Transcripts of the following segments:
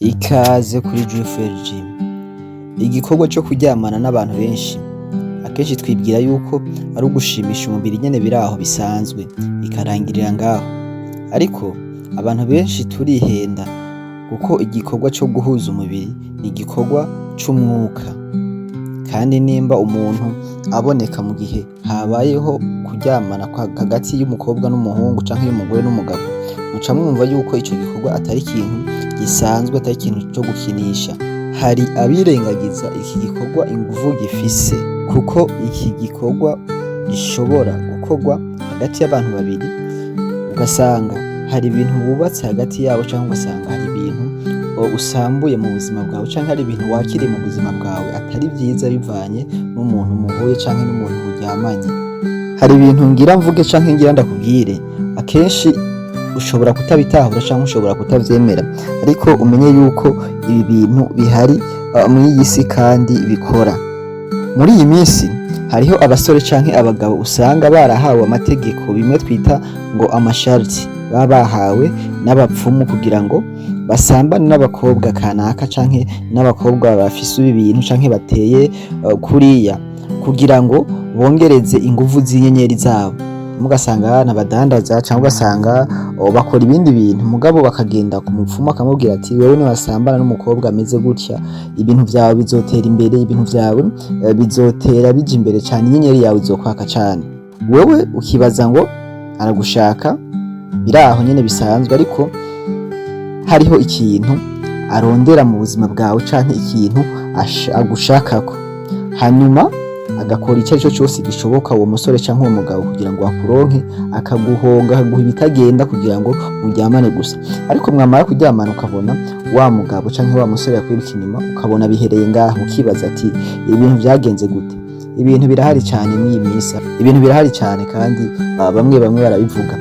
Ikaze kuri Jufel Gym. Igikorwa co kuryamana n'abantu benshi akenshi twibwira yuko ari ugushimisha umubiri nyene biraho bisanzwe bikarangirira ngaho, ariko abantu benshi turihenda kuko igikorwa co guhuza umubiri ni igikorwa c'umwuka, kandi nimba umuntu aboneka mu gihe habayeho kuryamana hagati y'umukobwa n'umuhungu canke y'umugore n'umugabo, muca mwumva yuko ico gikorwa atari ikintu gisanzwe, atari ikintu co gukinisha. Hari abirengagiza iki gikorwa inguvu gifise, kuko iki gikorwa gishobora gukorwa hagati y'abantu babiri, ugasanga hari ibintu wubatse hagati yabo canke ugasanga hari ibintu usambuye mu buzima bwawe canke hari ibintu wakiriye mu buzima bwawe atari vyiza bivanye n'umuntu muhuye canke n'umuntu muryamanye. Hari ibintu ngira mvuge canke ngira ndakubwire, akenshi ushobora kutabitahura canke ushobora kutavyemera, ariko umenye yuko ibi bintu bihari mw'iyi si kandi bikora. Muri iyi minsi hariho abasore canke abagabo usanga barahawe amategeko, bimwe twita ngo amasharti, baba bahawe n'abapfumu kugira ngo basambane n'abakobwa kanaka canke n'abakobwa bafise ibi bintu canke bateye kuriya, kugira ngo bongereze inguvu z'inyenyeri zabo. Mugasanga n'abadandaza canke ugasanga bakora ibindi bintu, mugabo bakagenda ku mupfumu akamubwira ati wewe niwasambana n'umukobwa ameze gutya, ibintu vyawe bizotera imbere, ibintu vyawe bizotera bija imbere cane, inyenyeri yawe izokwaka cane. Wewe ukibaza ngo aragushaka, biraho nyene bisanzwe, ariko hariho ikintu arondera mu buzima bwawe canke ikintu agushakako, hanyuma agakora ico arico cose gishoboka uwo musore canke uwo mugabo kugira ngo akuronke, akaguhonga, akaguha ibitagenda kugira ngo muryamane gusa. Ariko mwamara kuryamana ukabona wa mugabo canke wa musore yakwiruka inyuma, ukabona bihereye ngaho, ukibaza ati ibintu vyagenze gute? Ibintu birahari cane mw'iyi minsi, ibintu birahari cane kandi bamwe barabivuga.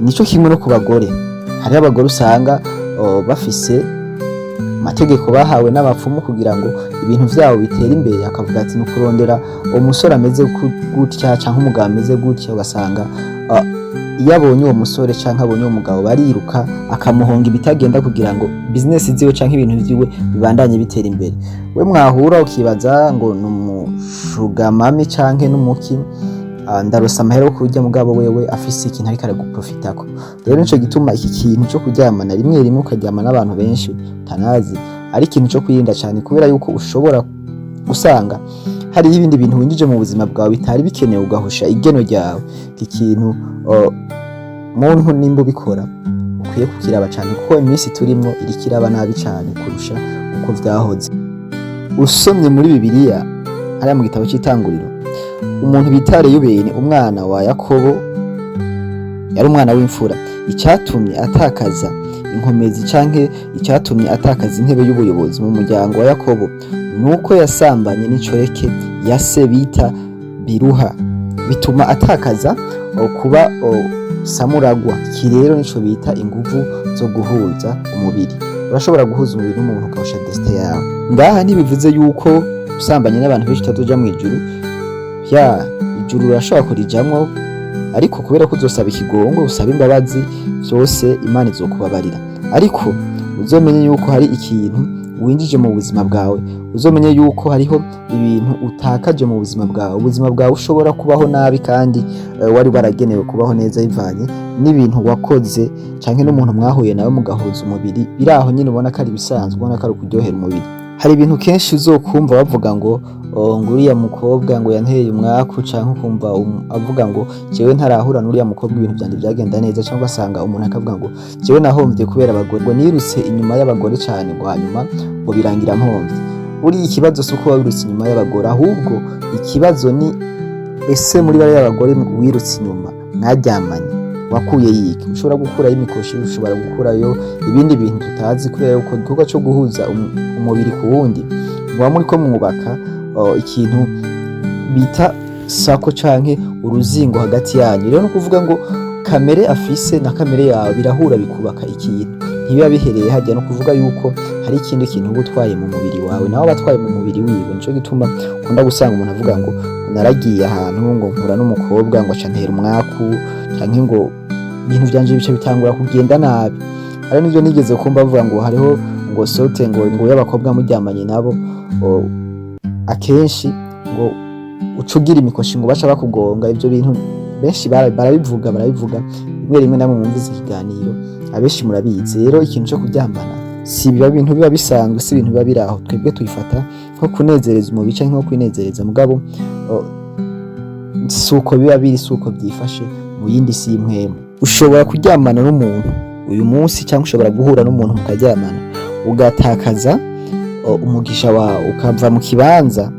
Nico kimwe no ku bagore, hariho abagore usanga bafise amategeko bahawe n'abapfumu kugira ngo ibintu vyabo bitere imbere, akavuga ati nukurondera umusore ameze gutya canke umugabo ameze gutya, ugasanga iyo abonye uwo musore canke abonye uwo mugabo bariruka akamuhonga ibitagenda kugira ngo business ziwe canke ibintu vyiwe bibandanye bitera imbere. We mwahura ukibaza ngo n'umushugamami canke n'umuki, ndarosa amahera yo kurya, mugabo wewe afise ikintu ariko araguprofitako. Rero nico gituma iki kintu co kuryamana rimwe rimwe ukaryamana n'abantu benshi utanazi ari ikintu co kwirinda cane, kubera yuko ushobora gusanga hariho ibindi bintu winjije mu buzima bwawe bitari bikenewe, ugahusha igeno ryawe. Iki kintu muntu nimba ubikora ukwiye kukiraba cane, kuko iminsi turimwo iriko iraba nabi cane kurusha uko vyahoze. Usomye muri Bibiliya hariya mu gitabo c'Itanguriro, umuntu bita Reyubeni umwana wa Yakobo yari umwana w'imfura. Icatumye atakaza inkomezi canke icatumye atakaza intebe y'ubuyobozi mu muryango wa Yakobo nuko yasambanye n'icoreke ya se bita Biruha, bituma atakaza kuba samuragwa. Iki rero nico bita inguvu zo guhuza umubiri. Urashobora guhuza umubiri n'umuntu ukawusha destin yawe. Ngaha ntibivuze yuko usambanye n'abantu benshi utazoja mw'ijuru, ijuru urashobora kurijamwo, ariko kubera ko uzosaba ikigongo, usaba imbabazi, vyose Imana izokubabarira. Ariko uzomenye yuko hari ikintu winjije mu buzima bwawe, uzomenye yuko hariho ibintu utakaje mu buzima bwawe. Ubuzima bwawe ushobora kubaho nabi kandi wari waragenewe kubaho neza bivanye n'ibintu wakoze canke n'umuntu mwahuye nawe mugahuza umubiri. Biraho nyine ubona ko ari bisanzwe, ubona ko ari kuryohera umubiri. Hari ibintu kenshi uzokumva bavuga ngo nguriya mukobwa ngo yanteye umwaku, canke ukumva avuga ngo jewe ntarahura n'uriya mukobwa ibintu vyanje vyagenda neza, canke ugasanga umuntu akavuga ngo jewe nahomvye kubera abagore, ngo nirutse inyuma y'abagore cane, ngo hanyuma ngo birangira mpomvye. Buriya ikibazo si uko wirutse inyuma y'abagore, ahubwo ikibazo ni ese muri bariya abagore wirutse inyuma mwaryamanye wakuye yiki? Ushobora gukurayo imikoshi, ushobora gukurayo ibindi bintu tutazi, kubera yuko igikorwa co guhuza umubiri ku wundi muba muriko mwubaka ikintu bita sako canke uruzingo hagati yanyu. Rero no kuvuga ngo kamere afise na kamere yawe birahura bikubaka ikintu, ntibiba bihereye hajya. No kuvuga yuko hari ikindi kintu uba utwaye mu mubiri wawe nawe batwaye mu mubiri wiwe. Nico gituma ukunda gusanga umuntu avuga ngo naragiye ahantu ngo mpura n'umukobwa ngo aca ntera umwaku, canke ngo ibintu vyanje bice bitangura kugenda nabi. Ari nivyo nigeze kumva bavuga ngo hariho ngo sote ngo y'abakobwa muryamanye nabo akenshi ngo ucugira imikoshi ngo baca bakugonga. Ivyo bintu benshi barabivuga rimwe rimwe namwe mwumvise ikiganiro abenshi murabizi. Rero ikintu cyo kuryamana si biba bintu biba bisanzwe, si ibintu biba biraho twebwe tuyifata nko kunezereza umubiri canke nko kwinezereza, mugabo suko biba biri, suko byifashe mu yindi si impwemu. Ushobora kuryamana n'umuntu uyu munsi cyangwa ushobora guhura n'umuntu mukaryamana ugatakaza umugisha wawe, ukava mu kibanza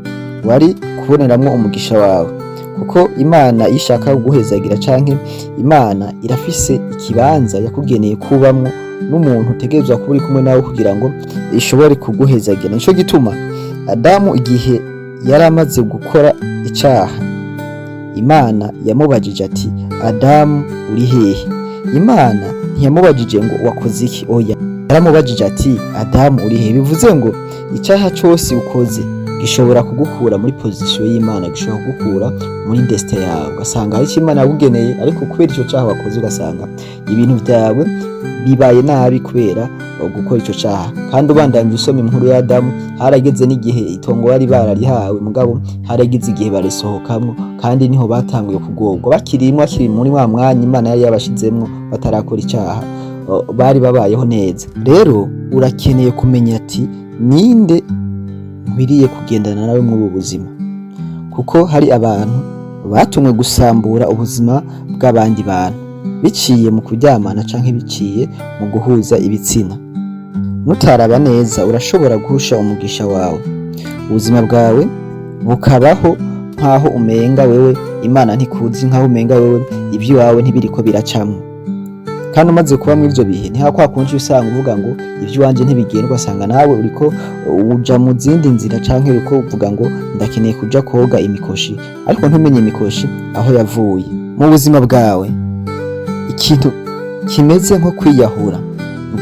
wari kuboneramwo umugisha wawe, kuko Imana ishaka kuguhezagira canke Imana irafise ikibanza yakugeneye kubamwo n'umuntu utegerezwa kuba uri kumwe nawe kugira ngo ishobore kuguhezagira. Nico gituma Adamu igihe yari amaze gukora icaha, Imana yamubajije ati Adamu uri hehe? Imana ntiyamubajije ngo wakoze iki, oya, yaramubajije ati Adamu uri hehe. Bivuze ngo icyaha cyose ukoze gishobora kugukura muri position y'Imana, gishobora kugukura muri destin yawe, ugasanga ari Imana yakugeneye, ariko kubera icyo cyaha wakoze ugasanga ibintu byawe bibaye nabi kubera gukora icyo cyaha. Kandi ubandanye usoma inkuru ya Adamu, harageze n'igihe itongo bari bararihawe, mugabo harageze igihe barisohokamwo, kandi niho batanguye kugorwa bakiri muri wa mwanya Imana yari yabashizemwo batarakora icyaha, bari babayeho neza. Rero urakeneye kumenya ati ninde nkwiriye kugendana nawe muri ubu buzima, kuko hari abantu batumwe gusambura ubuzima bw'abandi bantu biciye mu kuryamana canke biciye mu guhuza ibitsina. Nutaraba neza urashobora guhusha umugisha wawe, ubuzima bwawe bukabaho nkaho umenga wewe Imana ntikuzi, nkaho umenga wewe ibyo wawe ntibiriko biracamwo. Kandi umaze kuba muri ivyo bihe niha kwa kunshi usanga uvuga ngo ivyo wanje ntibigenda, ugasanga nawe uriko uja mu zindi nzira canke uriko uvuga ngo ndakeneye kuja koga imikoshi, ariko ntumenye imikoshi aho yavuye. Mu buzima bwawe ikintu kimeze nko kwiyahura,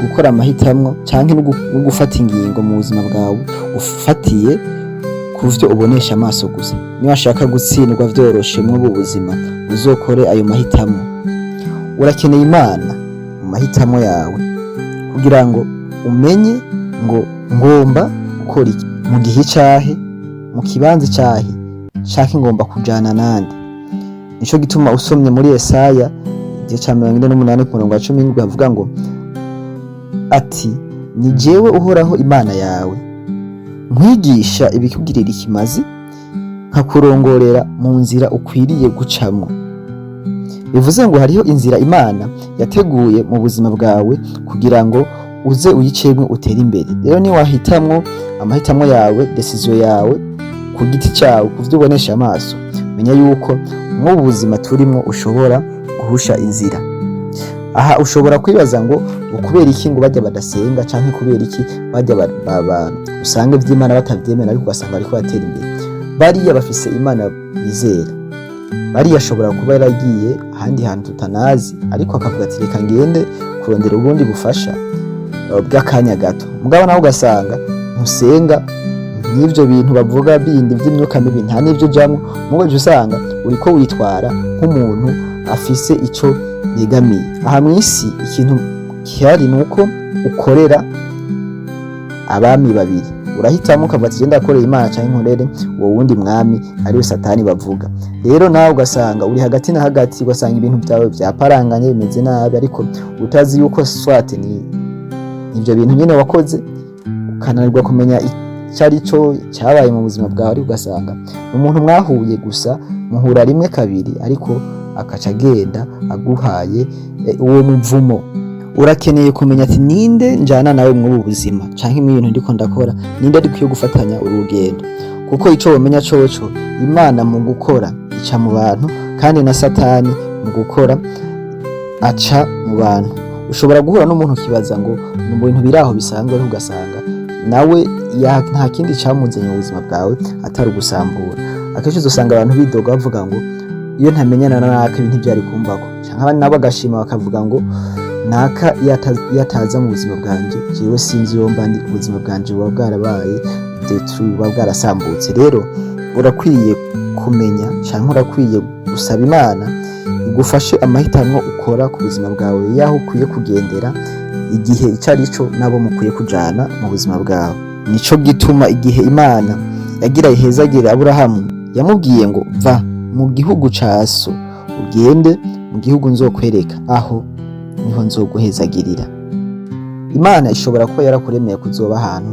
gukora amahitamo canke no gufata ingingo mu buzima bwawe ufatiye kuvyo ubonesha amaso gusa. Niba washaka gutsindwa vyoroshe mu buzima uzokore ayo mahitamo. Urakeneye Imana mu mahitamo yawe kugira ngo umenye ngo ngomba gukora iki mu gihe cyahe, mu kibanza cyahe, canke ngomba kujana nande. Nico gituma usomye muri Yesaya igice ca 48:17 havuga ngo ati ni jewe uhoraho Imana yawe, nkwigisha ibikugirira ikimazi, nkakurongorera mu nzira ukwiriye gucamwo. Bivuze ngo hariho inzira Imana yateguye mu buzima bwawe kugira ngo uze uyicemwe utere imbere. Rero ni wahitamwo amahitamo yawe, decision yawe ku giti cyawe, kuvyo ubonesha amaso, menya yuko mu buzima turimo ushobora guhusha inzira. Aha ushobora kwibaza ngo ukubera iki ngo bajya badasenga canke kubera iki bajya usanga ivy'Imana batavyemera, ariko ugasanga ariko batera imbere. Bariya bafise Imana bizera, bariya ashobora kuba yaragiye ahandi hantu tutanazi, ariko akavuga ati reka ngende kurondera ubundi bufasha bw'akanya gato. Mugabo nawe ugasanga ntusenga, n'ivyo bintu bavuga bindi vy'imyuka mibi nta n'ivyo ujamwo, mugabo usanga uriko witwara nk'umuntu afise ico yegamiye. Aha mw'isi ikintu kihari nuko ukorera abami babiri, urahitamo ukavuga ati genda akorera Imana canke nkorere uwo wundi mwami ariwe Satani bavuga. Rero nawe ugasanga uri hagati na hagati, ugasanga ibintu byawe byaparanganye bimeze nabi, ariko utazi yuko swate ni ivyo bintu nyene wakoze, ukananirwa kumenya icari cyo cyabaye mu buzima bwawe, ariko ugasanga umuntu mwahuye gusa muhura rimwe kabiri, ariko akaca agenda aguhaye uwo muvumo. Urakeneye kumenya ati ninde njana nawe mu buzima canke mu bintu ndiko ndakora, ninde ari kwiye gufatanya urugendo, kuko ico womenya coco Imana mu gukora ica mu bantu, kandi na Satani mu gukora aca mu bantu. Ushobora guhura n'umuntu kibaza ngo mu bintu biraho bisanzwe, ariko ugasanga nawe nta kindi camuzanye mu buzima bwawe atari ugusambura. Akenshi uzosanga abantu bidoga bavuga ngo iyo ntamenyana naka ibintu byari kumbako, canke abandi nabo agashima bakavuga ngo naka yataza mu buzima bwanje jewe sinzi yomba ndi ubuzima bwanje buba bwarabaye buba bwarasambutse. Rero urakwiye kumenya canke urakwiye gusaba Imana igufashe amahitamo ukora ku buzima bwawe, yaho ukwiye kugendera, igihe ico arico nabo mukwiye kujana mu buzima bwawe. Nico gituma igihe Imana yagira ihezagire Aburahamu yamubwiye ngo va mu gihugu ca so ugende mu gihugu nzokwereka, aho niho nzoguhezagirira. Imana ishobora kuba yarakuremeye kuzoba ahantu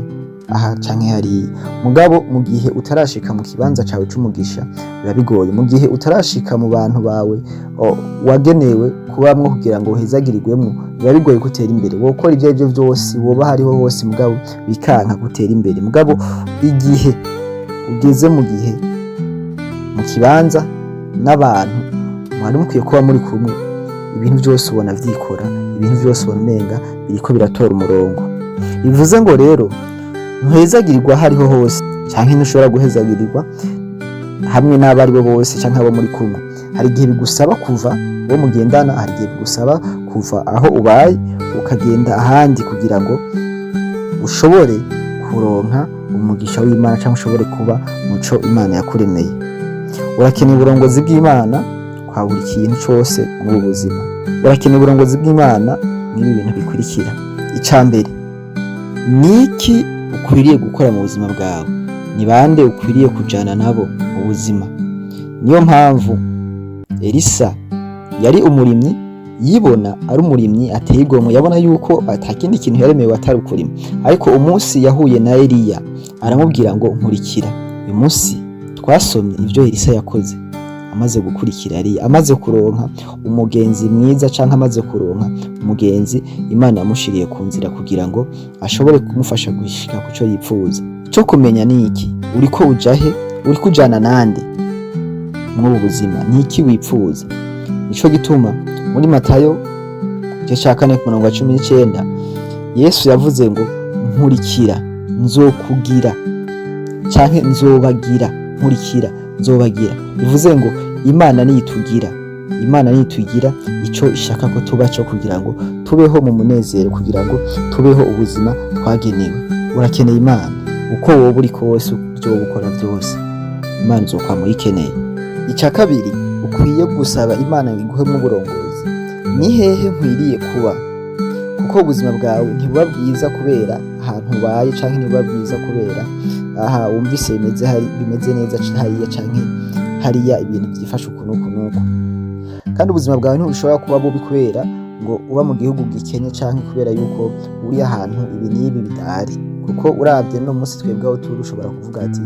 aha canke hariya, mugabo mu gihe utarashika mu kibanza cawe c'umugisha biba bigoye. Mu gihe utarashika mu bantu bawe wagenewe kubamwo kugira ngo uhezagirirwemwo, biba bigoye gutera imbere. Wokora ivyo arivyo vyose, woba hariho hose, mugabo bikanka gutera imbere. Mugabo igihe ugeze mu kibanza n'abantu mwari mukwiye kuba muri kumwe, ibintu vyose ubona vyikora, ibintu vyose ubona umenga biriko biratora umurongo. Bivuze ngo rero ntuhezagirirwa hariho hose, canke ntushobora guhezagirirwa hamwe n'abo ari bo bose canke abo muri kumwe. Hari igihe bigusaba kuva uwo mugendana, hari igihe bigusaba kuva aho ubaye ukagenda ahandi kugira ngo ushobore kuronka umugisha w'Imana canke ushobore kuba muco Imana yakuremeye. Urakeneye uburongozi bw'Imana kwa buri kintu cose mu buzima. Urakeneye uburongozi bw'Imana n'ibi bintu bikurikira. Icambere, niki ukwiriye gukora mu buzima bwawe? Ni bande ukwiriye kujana nabo mu buzima? Niyo mpamvu Elisa yari umurimyi, yibona ari umurimyi ateye igomwe, yabona yuko atakindi kintu yaremewe atari ukurima. Ariko umunsi yahuye na Eliya aramubwira ngo nkurikira. Uyu munsi twasomye ivyo Elisa yakoze amaze gukurikira Eliya, amaze kuronka umugenzi mwiza canke amaze kuronka umugenzi Imana yamushiriye ku nzira kugira ngo ashobore kumufasha gushika kuco yipfuza. Ico kumenya ni iki? Uriko ujahe? Uriko ujana nande mu buzima? Niki wipfuza? Nico gituma muri Matayo igice ca 4:19 Yesu yavuze ngo nkurikira nzokugira canke nzobagira. Nkurikira nzobagira, bivuze ngo Imana niyitugira, Imana niyitugira ico ishaka ko tuba cyo kugira ngo tubeho mu munezero, kugira ngo tubeho ubuzima twagenewe. Urakeneye Imana uko wowe uri kose, byo gukora byose Imana uzokwama uyikeneye. Ica kabiri, ukwiye gusaba Imana ngo iguhe mu burongozi. Ni hehe nkwiriye kuba? Kuko ubuzima bwawe ntibuba bwiza kubera ahantu ubaye, canke ntibuba bwiza kubera aha wumvise bimeze neza hariya canke hariya ibintu byifasha ukuntu. Kandi ubuzima bwawe ntibushobora kuba bubi kubera ngo uba mu gihugu gikenye canke kubera yuko uri ahantu ibi n'ibi bidahari. Kuko uravye no munsi twebwe aho turi ushobora kuvuga ati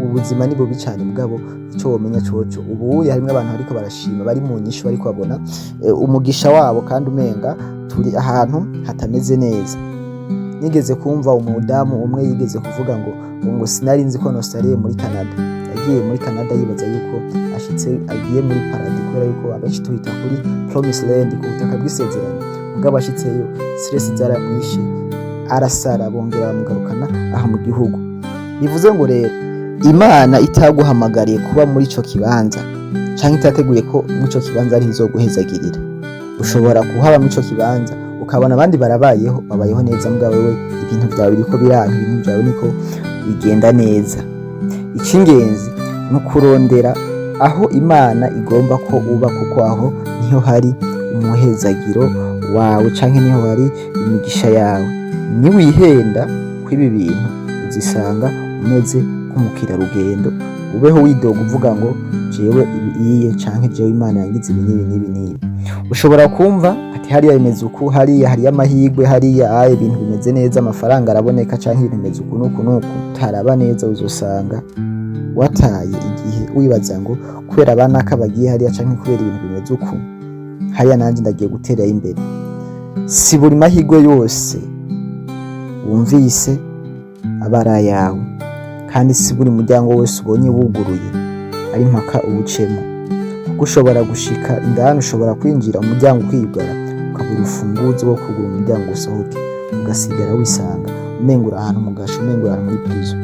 ubuzima ni bubi cyane, mugabo ico womenya coco ubu harimwe abantu ariko barashima, bari mu nyishu, bariko babona umugisha wabo, kandi umenga turi ahantu hatameze neza. Nigeze kumva umudamu umwe yigeze kuvuga ngo sinari nzi ko nostariye muri Canada. Yagiye muri Canada yibaza yuko ashitse agiye muri paradis, kubera yuko abenshi tuhita kuri promised land, ku butaka bw'isezerano. Mugabo ashitseyo stress zaramwishe, arasara, bongera bamugarukana aha mu gihugu. Bivuze ngo rero Imana itaguhamagariye kuba muri ico kibanza canke itateguye ko muri ico kibanza ari izoguhezagirira. Ushobora kuhaba muri ico kibanza ukabona abandi babayeho neza, mugabo wewe ibintu byawe biriko biranga, ibintu byawe niko bigenda neza. Icingenzi no kurondera aho Imana igomba ko uba, kuko aho niho hari umuhezagiro wawe canke niho hari imigisha yawe. Ni wihenda kw'ibi bintu uzisanga umeze nk'umukira rugendo, ubeho widoga uvuga ngo jewe ibiye canke jewe Imana yangize ibi n'ibi. Ushobora kumva ati hariya bimeze uku, hariya hari amahirwe, hariya ibintu bimeze neza, amafaranga araboneka canke ibintu bimeze uku nuku. Taraba neza uzosanga wataye igihe wibaza ngo kubera abanaka bagiye hariya canke kubera ibintu bimeze uku hariya nanje ndagiye gutera imbere. Si buri mahirwe yose wumvise abara yawe, kandi si buri muryango wese ubonye wuguruye ari mpaka ubucemo. Kuko ushobora gushika indani, ushobora kwinjira umuryango ukigara, ukabura urufunguzo wo kugura umuryango usohoke, ugasigara wisanga umengura ahantu mu gasho, umengura ahantu muri prison.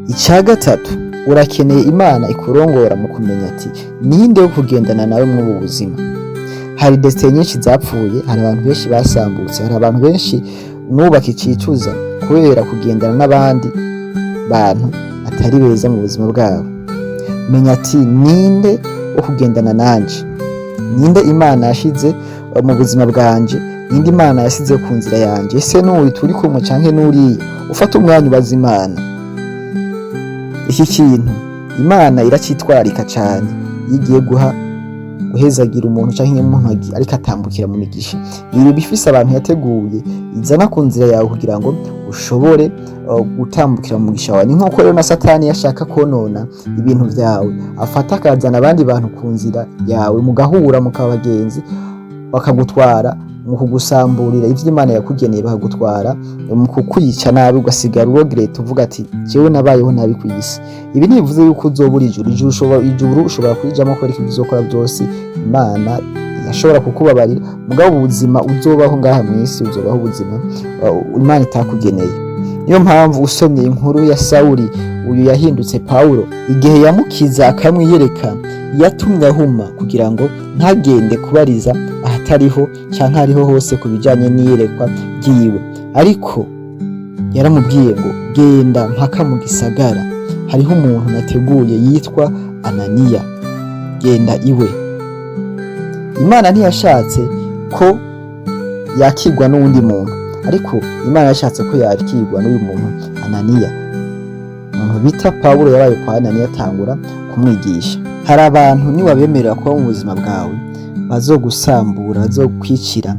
Ica gatatu, urakeneye Imana ikurongora mu kumenya ati ninde wo kugendana nawe mu buzima. Hari destiny nyinshi zapfuye, hari abantu benshi basambutse, hari abantu benshi nubaka icicuza kubera kugendana n'abandi bantu atari beza mu buzima bwabo. Menya ati ninde wo kugendana nanje, ninde Imana yashize mu buzima bwanje ninde Imana yasize ku nzira yanje? Ese n'uyu turi kumwe canke n'uriya? Ufata umwanya ubaza Imana. Iki kintu Imana iracitwararika cane iyo igiye guhezagira umuntu canke umuntu ariko atambukira mu migisha. Ibi bifise abantu yateguye izana ku nzira yawe kugira ngo ushobore gutambukira mu mugisha wawe. Ni nkuko rero na Satani yashaka konona ibintu vyawe, afata akazana abandi bantu ku nzira yawe, mugahura mukabagenzi, bakagutwara mu kugusamburira ivyo Imana yakugeneye, bakagutwara mu kukwica nabi, ugasigara uregreta uvuga ati jewe nabayeho nabi ku isi. Ibi ntibivuze yuko uzobura ijuru. Ijuru ushobora kurijamo ko ariko uzokora byose Imana yashobora kukubabarira, mugabo ubuzima uzobaho ngaha mw'isi uzobaho ubuzima Imana itakugeneye. Niyo mpamvu usomye inkuru ya Sawuli, uyu yahindutse Pawulo, igihe yamukiza akamwiyereka, yatumye ahuma kugira ngo ntagende kubariza ahatariho canke hariho hose ku bijanye n'iyerekwa ryiwe, ariko yaramubwiye ngo genda mpaka mu gisagara, hariho umuntu nateguye yitwa Ananiya, genda iwe. Imana ntiyashatse ko yakirwa n'uwundi muntu, ariko Imana yashatse ko yakirwa n'uyu muntu Ananiya. Umuntu bita Pawulo yabaye kwa Ananiya atangura kumwigisha. Hari abantu niwabemerera kuba mu buzima bwawe bazogusambura, bazokwicira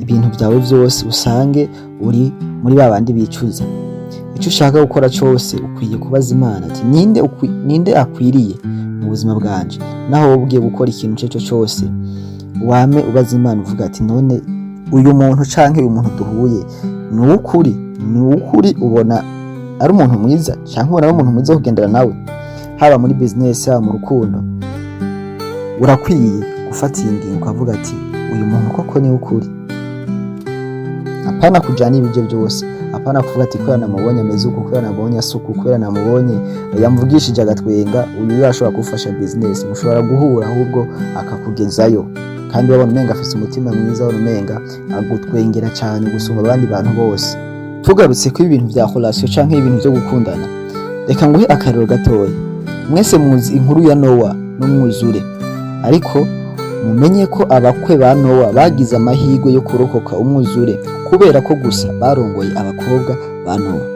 ibintu byawe byose, usange uri muri babandi bicuza. Icyo ushaka gukora cyose ukwiye kubaza Imana ati ninde akwiriye mu buzima bwanje. Naho ugiye gukora ikintu cyo cyose, wame ubaza Imana uvuga ati none uyu muntu canke uyu muntu duhuye ni ukuri ubona ari umuntu mwiza canke ubona ari umuntu mwiza kugendera nawe, haba muri business haba mu rukundo. Urakwiye gufata ingingo ukavuga ati uyu muntu koko ni ukuri. Apana kujana ibije byose, apana kuvuga ati ko yanamubonye ameze uko, ko yanamubonye asuku, ko yanamubonye yamvugishije agatwenga, uyu yashobora gufasha business, mushobora guhura ahubwo akakugezayo, kandi wabona umenga afite umutima mwiza, wabona umenga agutwengera cyane gusumba abandi bantu bose. Tugarutse ko ibintu vya relation canke ibintu byo gukundana, reka nguhe akarero gatoya. Mwese muzi inkuru ya Nowa n'umwuzure, ariko mumenye ko abakwe ba Nowa bagize amahirwe yo kurokoka umwuzure kubera ko gusa barongoye abakobwa ba Nowa.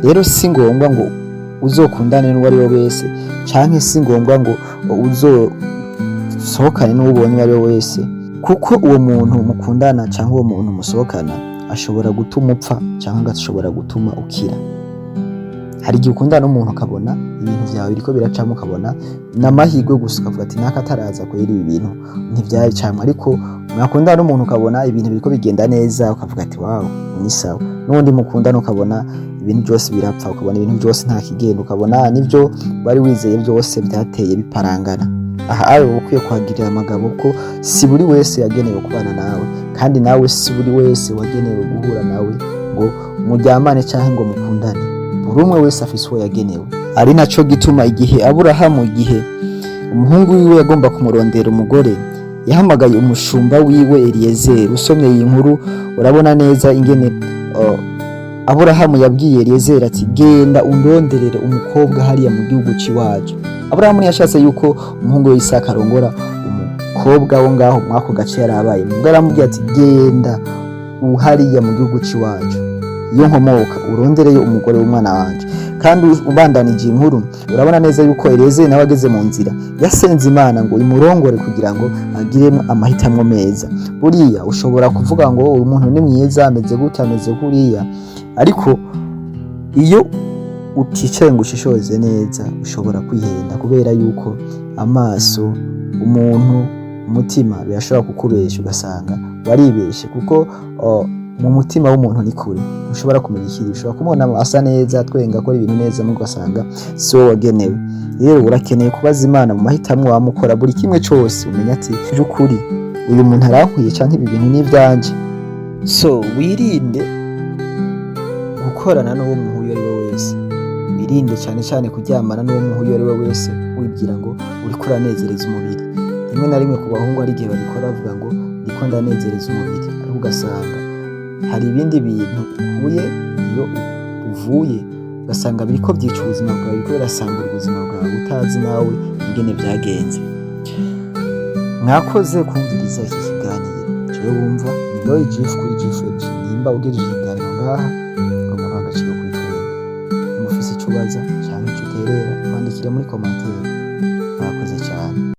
Rero si ngombwa ngo uzokundane n'uwo ari we wese, canke si ngombwa ngo uzosohokane n'ubonye uwo ari we wese, kuko uwo muntu mukundana canke uwo muntu musohokana ashobora gutuma upfa canke ashobora gutuma ukira. Hari igihe ukundana n'umuntu ukabona ibintu vyawe biriko biracamo, ukabona n'amahirwe gusa, ukavuga ati naka ataraza kwera ibi bintu ntivyacamwe, ariko mwakundana n'umuntu ukabona ibintu biriko bigenda neza, ukavuga ati wow ni sawa. N'undi mukundana ukabona ibintu byose birapfa, ukabona ibintu byose nta kigenda, ukabona nivyo bari wizeye byose byateye biparangana. Aha ayo ukwiye kuhagirira amagabo ko si buri wese yagenewe kubana nawe, kandi nawe si buri wese wagenewe guhura nawe ngo muryamane canke ngo mukundane. Buri umwe wese afise uwo yagenewe. Ari naco gituma igihe Aburahamu, igihe umuhungu wiwe yagomba kumurondera umugore, yahamagaye umushumba wiwe Eliyezeri. Usomye iyi nkuru urabona neza ingene Aburahamu yabwiye Eliyezeri ati genda undonderere umukobwa hariya mu gihugu ciwacu. Aburahamu yashatse yuko umuhungu we Isaka arongora umukobwa wo ngaho mwako gace yarabaye. Mugabo aramubwiye ati genda uhariya mu gihugu ciwacu, iyo nkomoka urondereyo umugore w'umwana wanje. Kandi ubandanije inkuru urabona neza yuko Eliyezeri nawe ageze mu nzira yasenze Imana ngo imurongore kugira ngo agiremo amahitamwo meza. Buriya ushobora kuvuga ngo uyu muntu ni mwiza, ameze gute, ameze kuriya, ariko iyo uticaye ngo ushishoze neza ushobora kwihenda, kubera yuko amaso, umuntu, umutima birashobora kukubesha ugasanga waribeshe, kuko mu mutima w'umuntu ni kure, ushobora kumenya ikiri, ushobora kumubona asa neza twenga akora ibintu neza, mu ugasanga si wowe wagenewe. Rero urakeneye kubaza Imana mu mahitamwo wamukora buri kimwe cyose, umenya ati by'ukuri uyu muntu arankwiye canke ibi bintu ni ivyanje. So wirinde gukorana n'uwo muhuye ari we wese, wirinde cyane cyane kuryamana n'uwo muhuye ari we wese wibwira ngo uriko uranezereza umubiri. Rimwe na rimwe ku bahungu hari igihe babikora bavuga ngo ndiko ndanezereza umubiri, ariko ugasanga hari ibindi bintu ukuye iyo uvuye, ugasanga biriko byica ubuzima bwawe, biriko birasambura ubuzima bwawe utazi nawe ingene byagenze. Mwakoze kumviriza iki kiganiro. Jewe wumva Roy Gif kuri Gfg. Nimba ugejeje ikiganiro ngaha ugomba guha agaciro kuri twebwe. Nimba ufise ico ubaza canke ico uterera twandikire muri commentaire. Murakoze cane.